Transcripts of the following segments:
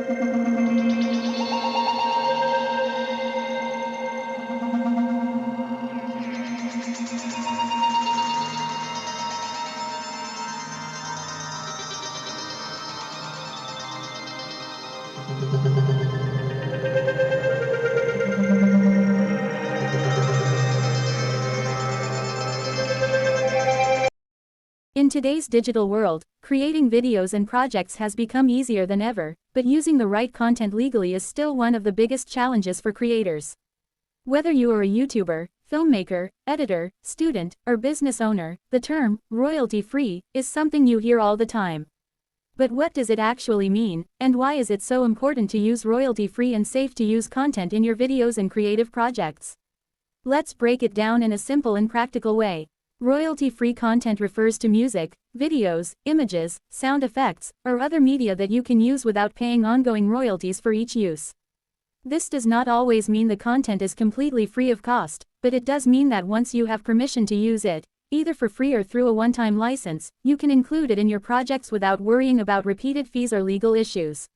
In today's digital world, creating videos and projects has become easier than ever, but using the right content legally is still one of the biggest challenges for creators. Whether you are a YouTuber, filmmaker, editor, student, or business owner, the term royalty-free is something you hear all the time. But what does it actually mean, and why is it so important to use royalty-free and safe-to-use content in your videos and creative projects? Let's break it down in a simple and practical way. Royalty-free content refers to music, videos, images, sound effects, or other media that you can use without paying ongoing royalties for each use. This does not always mean the content is completely free of cost, but it does mean that once you have permission to use it, either for free or through a one-time license, you can include it in your projects without worrying about repeated fees or legal issues.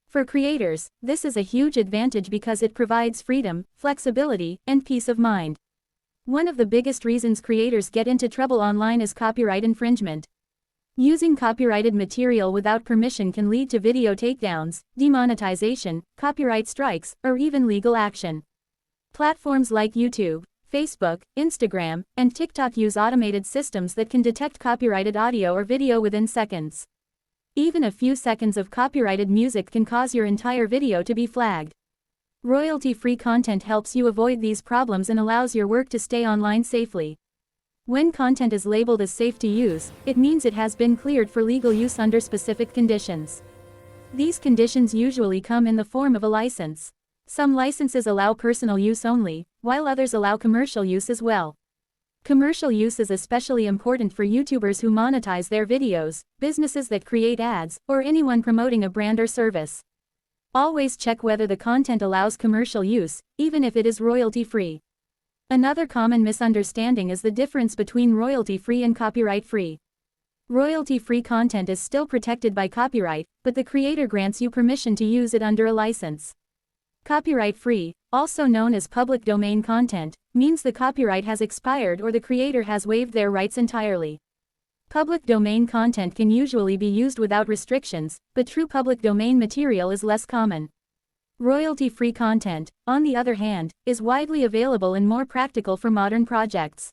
For creators, this is a huge advantage because it provides freedom, flexibility, and peace of mind. One of the biggest reasons creators get into trouble online is copyright infringement. Using copyrighted material without permission can lead to video takedowns, demonetization, copyright strikes, or even legal action. Platforms like YouTube, Facebook, Instagram, and TikTok use automated systems that can detect copyrighted audio or video within seconds. Even a few seconds of copyrighted music can cause your entire video to be flagged. Royalty-free content helps you avoid these problems and allows your work to stay online safely. When content is labeled as safe to use, it means it has been cleared for legal use under specific conditions. These conditions usually come in the form of a license. Some licenses allow personal use only, while others allow commercial use as well. Commercial use is especially important for YouTubers who monetize their videos, businesses that create ads, or anyone promoting a brand or service. Always check whether the content allows commercial use, even if it is royalty-free. Another common misunderstanding is the difference between royalty-free and copyright-free. Royalty-free content is still protected by copyright, but the creator grants you permission to use it under a license. Copyright-free, also known as public domain content, means the copyright has expired or the creator has waived their rights entirely. Public domain content can usually be used without restrictions, but true public domain material is less common. Royalty-free content, on the other hand, is widely available and more practical for modern projects.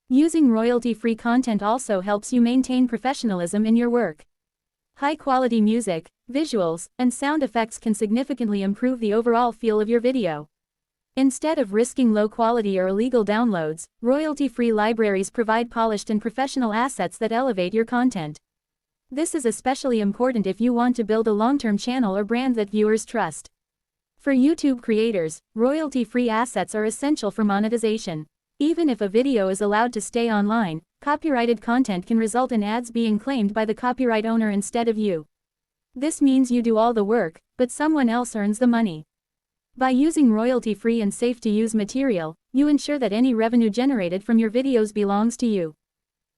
Using royalty-free content also helps you maintain professionalism in your work. High-quality music, visuals, and sound effects can significantly improve the overall feel of your video. Instead of risking low quality or illegal downloads, royalty-free libraries provide polished and professional assets that elevate your content. This is especially important if you want to build a long-term channel or brand that viewers trust. For YouTube creators, royalty-free assets are essential for monetization. Even if a video is allowed to stay online, copyrighted content can result in ads being claimed by the copyright owner instead of you. This means you do all the work, but someone else earns the money. By using royalty-free and safe-to-use material, you ensure that any revenue generated from your videos belongs to you.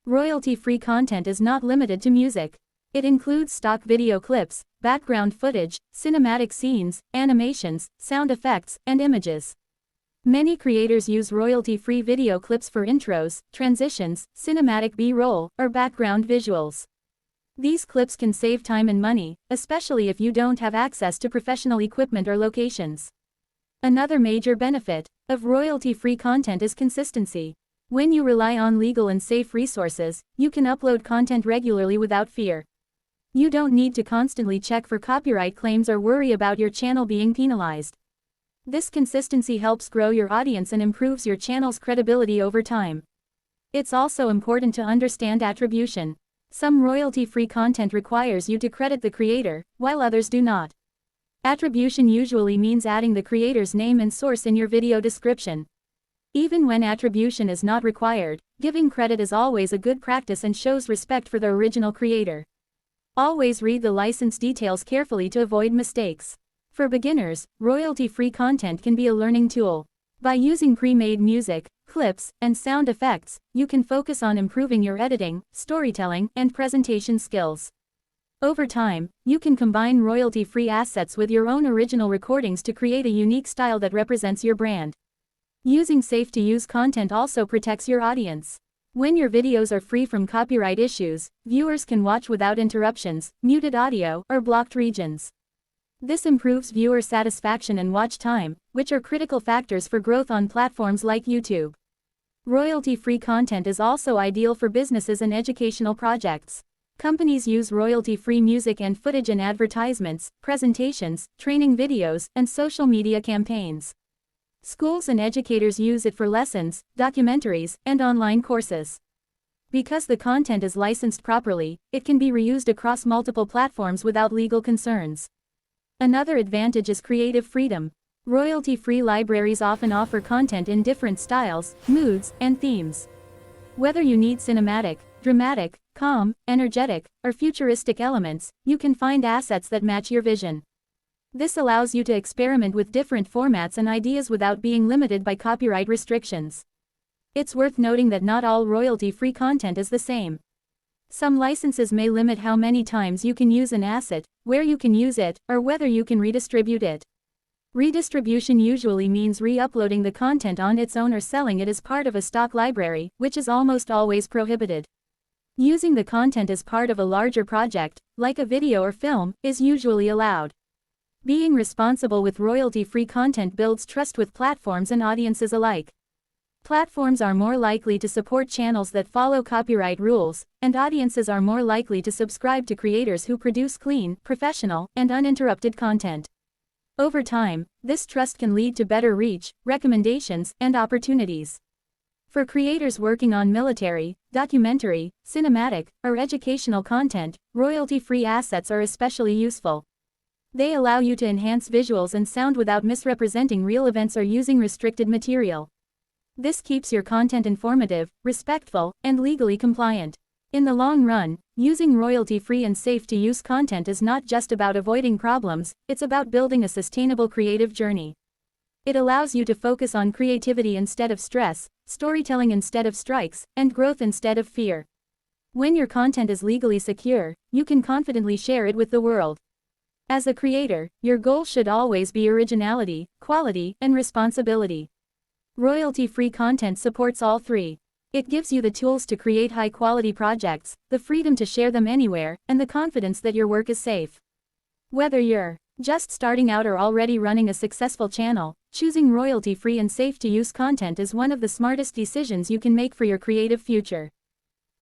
Royalty-free content is not limited to music. It includes stock video clips, background footage, cinematic scenes, animations, sound effects, and images. Many creators use royalty-free video clips for intros, transitions, cinematic B-roll, or background visuals. These clips can save time and money, especially if you don't have access to professional equipment or locations. Another major benefit of royalty-free content is consistency. When you rely on legal and safe resources, you can upload content regularly without fear. You don't need to constantly check for copyright claims or worry about your channel being penalized. This consistency helps grow your audience and improves your channel's credibility over time. It's also important to understand attribution. Some royalty-free content requires you to credit the creator, while others do not. Attribution usually means adding the creator's name and source in your video description. Even when attribution is not required, giving credit is always a good practice and shows respect for the original creator. Always read the license details carefully to avoid mistakes. For beginners, royalty-free content can be a learning tool. By using pre-made music, clips, and sound effects, you can focus on improving your editing, storytelling, and presentation skills. Over time, you can combine royalty-free assets with your own original recordings to create a unique style that represents your brand. Using safe-to-use content also protects your audience. When your videos are free from copyright issues, viewers can watch without interruptions, muted audio, or blocked regions. This improves viewer satisfaction and watch time, which are critical factors for growth on platforms like YouTube. Royalty-free content is also ideal for businesses and educational projects. Companies use royalty-free music and footage in advertisements, presentations, training videos, and social media campaigns. Schools and educators use it for lessons, documentaries, and online courses. Because the content is licensed properly, it can be reused across multiple platforms without legal concerns. Another advantage is creative freedom. Royalty-free libraries often offer content in different styles, moods, and themes. Whether you need cinematic, dramatic, calm, energetic, or futuristic elements, you can find assets that match your vision. This allows you to experiment with different formats and ideas without being limited by copyright restrictions. It's worth noting that not all royalty-free content is the same. Some licenses may limit how many times you can use an asset, where you can use it, or whether you can redistribute it. Redistribution usually means re-uploading the content on its own or selling it as part of a stock library, which is almost always prohibited. Using the content as part of a larger project, like a video or film, is usually allowed. Being responsible with royalty-free content builds trust with platforms and audiences alike. Platforms are more likely to support channels that follow copyright rules, and audiences are more likely to subscribe to creators who produce clean, professional, and uninterrupted content. Over time, this trust can lead to better reach, recommendations, and opportunities. For creators working on military, documentary, cinematic, or educational content, royalty-free assets are especially useful. They allow you to enhance visuals and sound without misrepresenting real events or using restricted material. This keeps your content informative, respectful, and legally compliant. In the long run, using royalty-free and safe-to-use content is not just about avoiding problems, it's about building a sustainable creative journey. It allows you to focus on creativity instead of stress, storytelling instead of strikes, and growth instead of fear. When your content is legally secure, you can confidently share it with the world. As a creator, your goal should always be originality, quality, and responsibility. Royalty-free content supports all three. It gives you the tools to create high-quality projects, the freedom to share them anywhere, and the confidence that your work is safe. Whether you're just starting out or already running a successful channel, choosing royalty-free and safe-to-use content is one of the smartest decisions you can make for your creative future.